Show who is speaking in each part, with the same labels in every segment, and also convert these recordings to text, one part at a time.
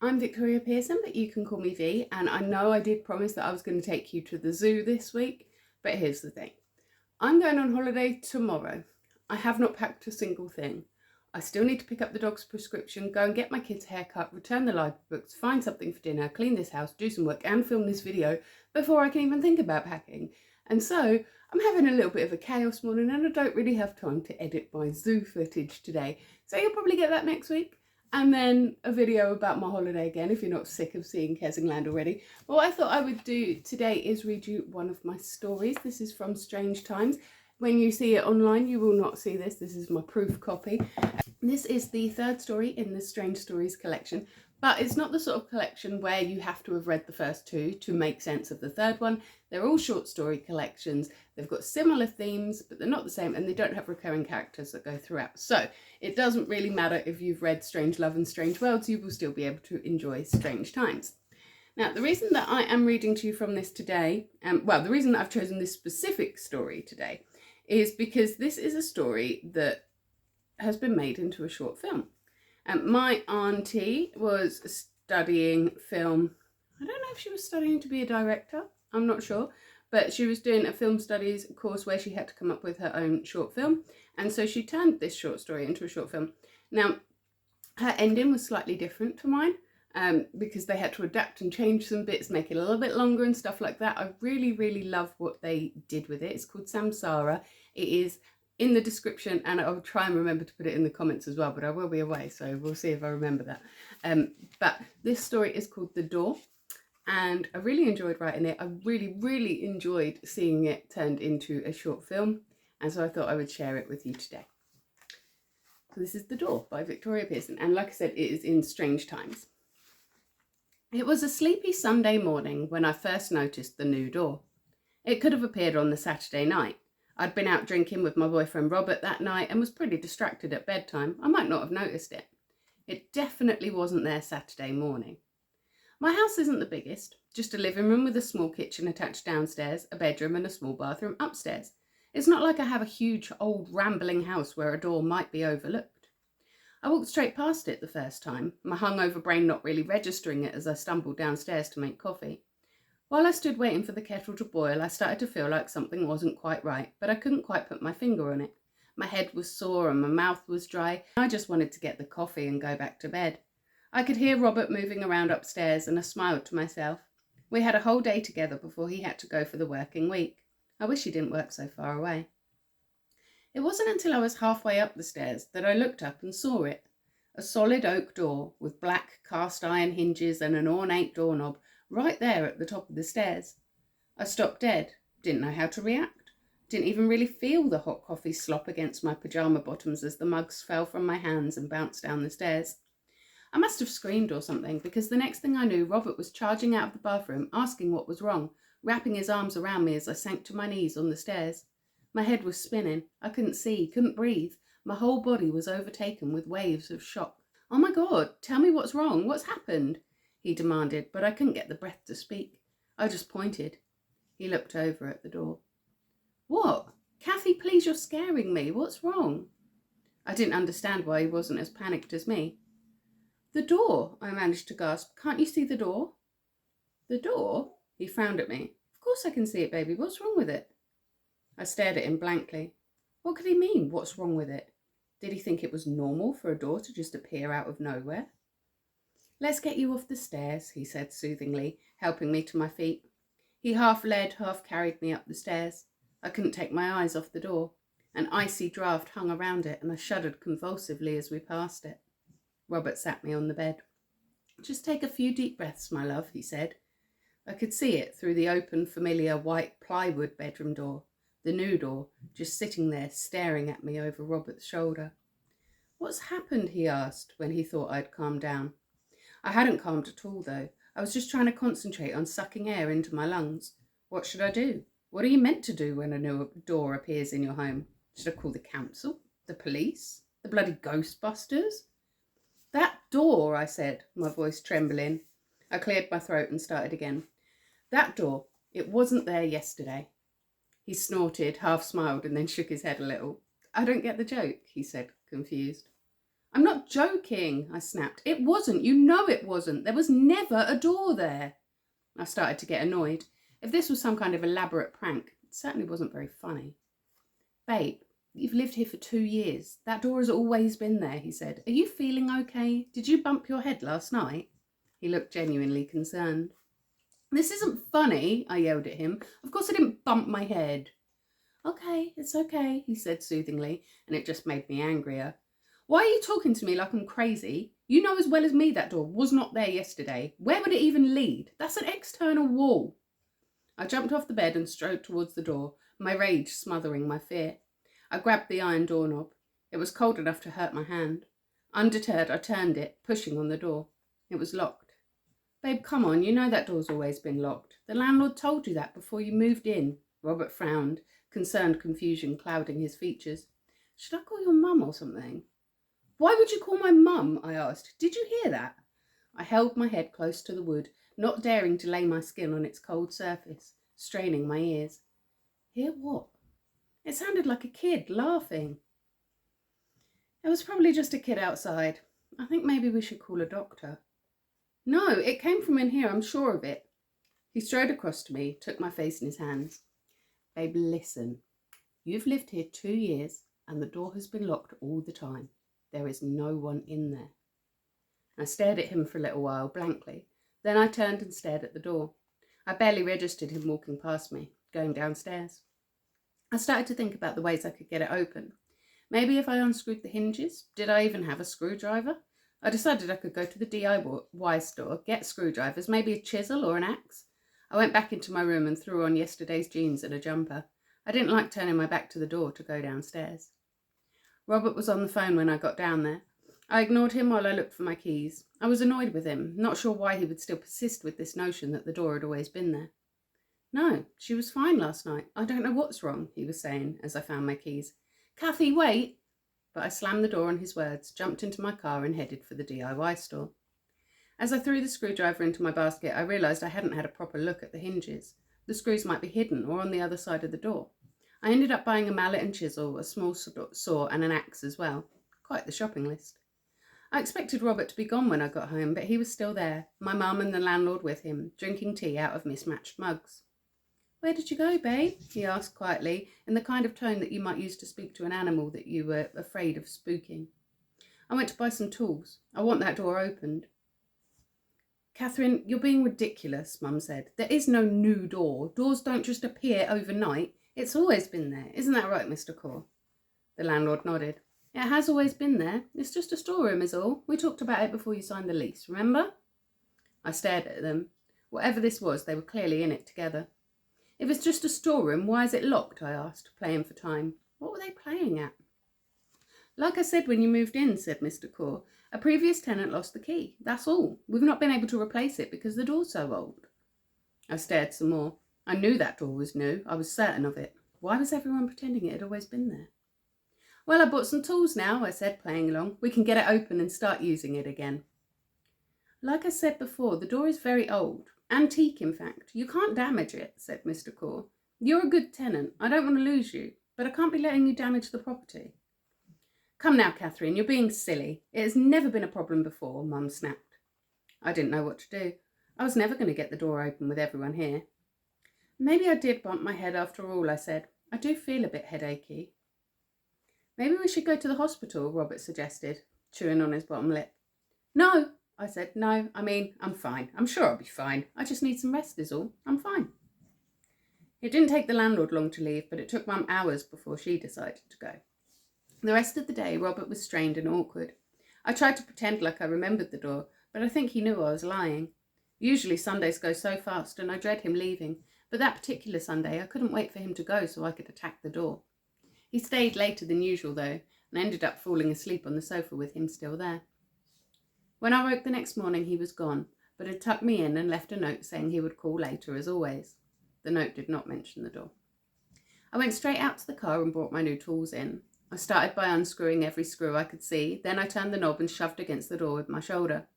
Speaker 1: I'm Victoria Pearson, but you can call me V, and I know I did promise that I was going to take you to the zoo this week, but here's the thing. I'm going on holiday tomorrow. I have not packed a single thing. I still need to pick up the dog's prescription, go and get my kids' haircut, return the library books, find something for dinner, clean this house, do some work, and film this video before I can even think about packing. And so I'm having a little bit of a chaos morning, and I don't really have time to edit my zoo footage today. So you'll probably get that next week. And then a video about my holiday again, if you're not sick of seeing Kessingland already. But what I thought I would do today is read you one of my stories. This is from Strange Times. When you see it online, you will not see this. This is my proof copy. This is the third story in the Strange Stories collection, but it's not the sort of collection where you have to have read the first two to make sense of the third one. They're all short story collections. They've got similar themes, but they're not the same, and they don't have recurring characters that go throughout. So it doesn't really matter if you've read Strange Love and Strange Worlds, you will still be able to enjoy Strange Times. Now, the reason that I am reading to you from this today, the reason that I've chosen this specific story today is because this is a story that has been made into a short film. My auntie was studying film. I don't know if she was studying to be a director. I'm not sure. But she was doing a film studies course where she had to come up with her own short film. And so she turned this short story into a short film. Now, her ending was slightly different to mine because they had to adapt and change some bits, make it a little bit longer and stuff like that. I really, really love what they did with it. It's called Samsara. It is in the description, and I'll try and remember to put it in the comments as well, but I will be away, so we'll see if I remember that. But this story is called The Door, and I really enjoyed writing it. I really, really enjoyed seeing it turned into a short film, and so I thought I would share it with you today. So this is The Door by Victoria Pearson, and like I said, it is in Strange Times. It was a sleepy Sunday morning when I first noticed the new door. It could have appeared on the Saturday night. I'd been out drinking with my boyfriend Robert that night and was pretty distracted at bedtime. I might not have noticed it. It definitely wasn't there Saturday morning. My house isn't the biggest, just a living room with a small kitchen attached downstairs, a bedroom and a small bathroom upstairs. It's not like I have a huge, old, rambling house where a door might be overlooked. I walked straight past it the first time, my hungover brain not really registering it as I stumbled downstairs to make coffee. While I stood waiting for the kettle to boil, I started to feel like something wasn't quite right, but I couldn't quite put my finger on it. My head was sore and my mouth was dry. I just wanted to get the coffee and go back to bed. I could hear Robert moving around upstairs and I smiled to myself. We had a whole day together before he had to go for the working week. I wish he didn't work so far away. It wasn't until I was halfway up the stairs that I looked up and saw it. A solid oak door with black cast iron hinges and an ornate doorknob right there at the top of the stairs. I stopped dead, didn't know how to react, didn't even really feel the hot coffee slop against my pyjama bottoms as the mugs fell from my hands and bounced down the stairs. I must have screamed or something, because the next thing I knew, Robert was charging out of the bathroom, asking what was wrong, wrapping his arms around me as I sank to my knees on the stairs. My head was spinning. I couldn't see, couldn't breathe. My whole body was overtaken with waves of shock. "Oh my God, tell me what's wrong. What's happened?" he demanded, but I couldn't get the breath to speak. I just pointed. He looked over at the door. "What? Kathy, please, you're scaring me. What's wrong?" I didn't understand why he wasn't as panicked as me. "The door," I managed to gasp. "Can't you see the door?" "The door?" He frowned at me. "Of course I can see it, baby. What's wrong with it?" I stared at him blankly. What could he mean, what's wrong with it? Did he think it was normal for a door to just appear out of nowhere? "Let's get you off the stairs," he said soothingly, helping me to my feet. He half led, half carried me up the stairs. I couldn't take my eyes off the door. An icy draught hung around it, and I shuddered convulsively as we passed it. Robert sat me on the bed. "Just take a few deep breaths, my love," he said. I could see it through the open, familiar white plywood bedroom door, the new door, just sitting there staring at me over Robert's shoulder. "What's happened?" he asked when he thought I'd calmed down. I hadn't calmed at all, though. I was just trying to concentrate on sucking air into my lungs. What should I do? What are you meant to do when a new door appears in your home? Should I call the council? The police? The bloody Ghostbusters? "That door," I said, my voice trembling. I cleared my throat and started again. "That door, it wasn't there yesterday." He snorted, half smiled, and then shook his head a little. "I don't get the joke," he said, confused. I'm not joking, I snapped. It wasn't. You know it wasn't. There was never a door there. I started to get annoyed. If this was some kind of elaborate prank, it certainly wasn't very funny. Babe, you've lived here for 2 years. That door has always been there, he said. Are you feeling okay? Did you bump your head last night? He looked genuinely concerned. This isn't funny, I yelled at him. Of course I didn't bump my head. Okay, it's okay, he said soothingly, and it just made me angrier. Why are you talking to me like I'm crazy? You know as well as me that door was not there yesterday. Where would it even lead? That's an external wall. I jumped off the bed and strode towards the door, my rage smothering my fear. I grabbed the iron doorknob. It was cold enough to hurt my hand. Undeterred, I turned it, pushing on the door. It was locked. Babe, come on, you know that door's always been locked. The landlord told you that before you moved in. Robert frowned, concerned confusion clouding his features. Should I call your mum or something? Why would you call my mum? I asked. Did you hear that? I held my head close to the wood, not daring to lay my skin on its cold surface, straining my ears. Hear what? It sounded like a kid laughing. It was probably just a kid outside. I think maybe we should call a doctor. No, it came from in here, I'm sure of it. He strode across to me, took my face in his hands. Babe, listen. You've lived here 2 years and the door has been locked all the time. There is no one in there. I stared at him for a little while, blankly. Then I turned and stared at the door. I barely registered him walking past me, going downstairs. I started to think about the ways I could get it open. Maybe if I unscrewed the hinges? Did I even have a screwdriver? I decided I could go to the DIY store, get screwdrivers, maybe a chisel or an axe. I went back into my room and threw on yesterday's jeans and a jumper. I didn't like turning my back to the door to go downstairs. Robert was on the phone when I got down there. I ignored him while I looked for my keys. I was annoyed with him, not sure why he would still persist with this notion that the door had always been there. No, she was fine last night. I don't know what's wrong, he was saying as I found my keys. Kathy, wait! But I slammed the door on his words, jumped into my car and headed for the DIY store. As I threw the screwdriver into my basket, I realised I hadn't had a proper look at the hinges. The screws might be hidden or on the other side of the door. I ended up buying a mallet and chisel, a small saw and an axe as well. Quite the shopping list. I expected Robert to be gone when I got home, but he was still there, my mum and the landlord with him, drinking tea out of mismatched mugs. Where did you go, babe? He asked quietly, in the kind of tone that you might use to speak to an animal that you were afraid of spooking. I went to buy some tools. I want that door opened. Catherine, you're being ridiculous, Mum said. There is no new door. Doors don't just appear overnight. It's always been there. Isn't that right, Mr. Core? The landlord nodded. It has always been there. It's just a storeroom is all. We talked about it before you signed the lease, remember? I stared at them. Whatever this was, they were clearly in it together. If it's just a storeroom, why is it locked? I asked, playing for time. What were they playing at? Like I said when you moved in, said Mr. Core, a previous tenant lost the key. That's all. We've not been able to replace it because the door's so old. I stared some more. I knew that door was new. I was certain of it. Why was everyone pretending it had always been there? Well, I bought some tools now, I said, playing along. We can get it open and start using it again. Like I said before, the door is very old. Antique, in fact. You can't damage it, said Mr. Core. You're a good tenant. I don't want to lose you, but I can't be letting you damage the property. Come now, Catherine, you're being silly. It has never been a problem before, Mum snapped. I didn't know what to do. I was never going to get the door open with everyone here. Maybe I did bump my head after all, I said. I do feel a bit headachy. Maybe we should go to the hospital, Robert suggested, chewing on his bottom lip. No, I said. No, I'm fine. I'm sure I'll be fine. I just need some rest is all. I'm fine. It didn't take the landlord long to leave, but it took Mum hours before she decided to go. The rest of the day, Robert was strained and awkward. I tried to pretend like I remembered the door, but I think he knew I was lying. Usually Sundays go so fast and I dread him leaving, but that particular Sunday I couldn't wait for him to go so I could attack the door. He stayed later than usual though, and ended up falling asleep on the sofa with him still there. When I woke the next morning he was gone, but had tucked me in and left a note saying he would call later as always. The note did not mention the door. I went straight out to the car and brought my new tools in. I started by unscrewing every screw I could see, then I turned the knob and shoved against the door with my shoulder.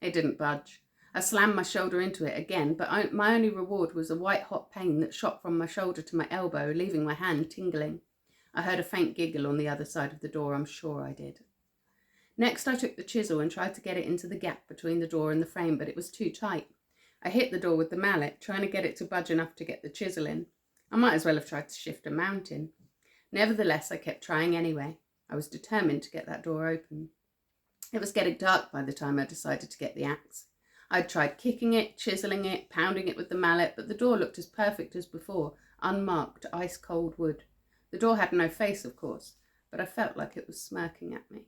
Speaker 1: It didn't budge. I slammed my shoulder into it again, but my only reward was a white-hot pain that shot from my shoulder to my elbow, leaving my hand tingling. I heard a faint giggle on the other side of the door, I'm sure I did. Next, I took the chisel and tried to get it into the gap between the door and the frame, but it was too tight. I hit the door with the mallet, trying to get it to budge enough to get the chisel in. I might as well have tried to shift a mountain. Nevertheless, I kept trying anyway. I was determined to get that door open. It was getting dark by the time I decided to get the axe. I'd tried kicking it, chiseling it, pounding it with the mallet, but the door looked as perfect as before, unmarked, ice-cold wood. The door had no face, of course, but I felt like it was smirking at me.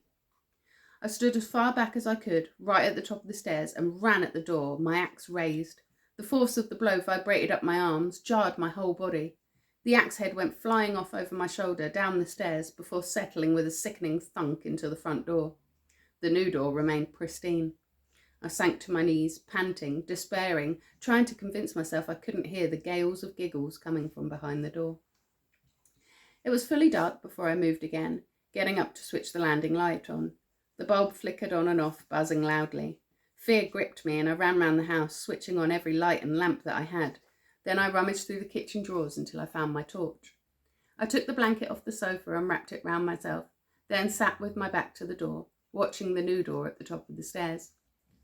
Speaker 1: I stood as far back as I could, right at the top of the stairs, and ran at the door, my axe raised. The force of the blow vibrated up my arms, jarred my whole body. The axe head went flying off over my shoulder, down the stairs, before settling with a sickening thunk into the front door. The new door remained pristine. I sank to my knees, panting, despairing, trying to convince myself I couldn't hear the gales of giggles coming from behind the door. It was fully dark before I moved again, getting up to switch the landing light on. The bulb flickered on and off, buzzing loudly. Fear gripped me and I ran round the house, switching on every light and lamp that I had. Then I rummaged through the kitchen drawers until I found my torch. I took the blanket off the sofa and wrapped it round myself, then sat with my back to the door, watching the new door at the top of the stairs.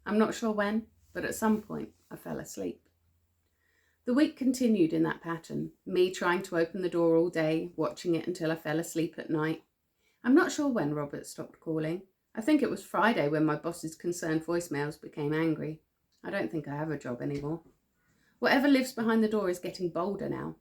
Speaker 1: I'm not sure when, but at some point I fell asleep. The week continued in that pattern, me trying to open the door all day, watching it until I fell asleep at night. I'm not sure when Robert stopped calling. I think it was Friday when my boss's concerned voicemails became angry. I don't think I have a job anymore. Whatever lives behind the door is getting bolder now.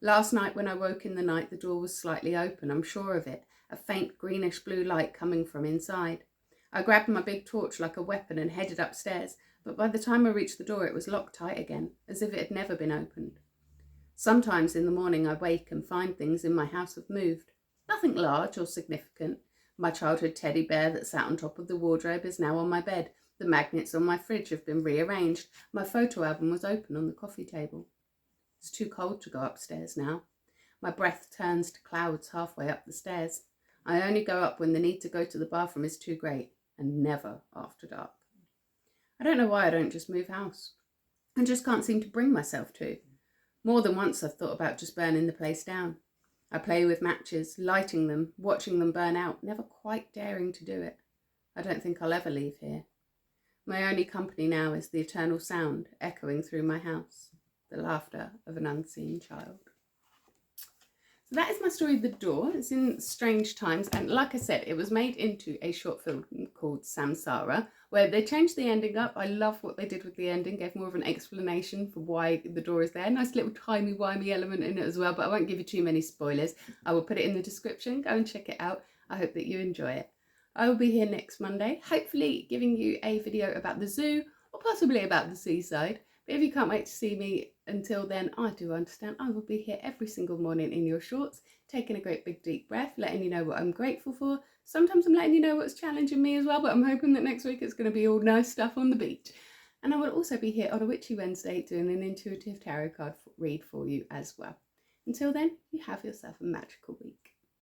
Speaker 1: Last night when I woke in the night, the door was slightly open, I'm sure of it, a faint greenish blue light coming from inside. I grabbed my big torch like a weapon and headed upstairs, but by the time I reached the door it was locked tight again, as if it had never been opened. Sometimes in the morning I wake and find things in my house have moved. Nothing large or significant. My childhood teddy bear that sat on top of the wardrobe is now on my bed. The magnets on my fridge have been rearranged. My photo album was open on the coffee table. It's too cold to go upstairs now. My breath turns to clouds halfway up the stairs. I only go up when the need to go to the bathroom is too great, and never after dark. I don't know why I don't just move house. I just can't seem to bring myself to. More than once I've thought about just burning the place down. I play with matches, lighting them, watching them burn out, never quite daring to do it. I don't think I'll ever leave here. My only company now is the eternal sound echoing through my house, the laughter of an unseen child. So that is my story, The Door. It's in strange times, and like I said, it was made into a short film called Samsara, where they changed the ending up. I love what they did with the ending, gave more of an explanation for why the door is there. Nice little timey-wimey element in it as well, but I won't give you too many spoilers. I will put it in the description. Go and check it out. I hope that you enjoy it. I will be here next Monday, hopefully giving you a video about the zoo or possibly about the seaside. But if you can't wait to see me until then, I do understand. I will be here every single morning in your shorts, taking a great big deep breath, letting you know what I'm grateful for. Sometimes I'm letting you know what's challenging me as well, but I'm hoping that next week it's going to be all nice stuff on the beach. And I will also be here on a Witchy Wednesday doing an intuitive tarot card read for you as well. Until then, you have yourself a magical week.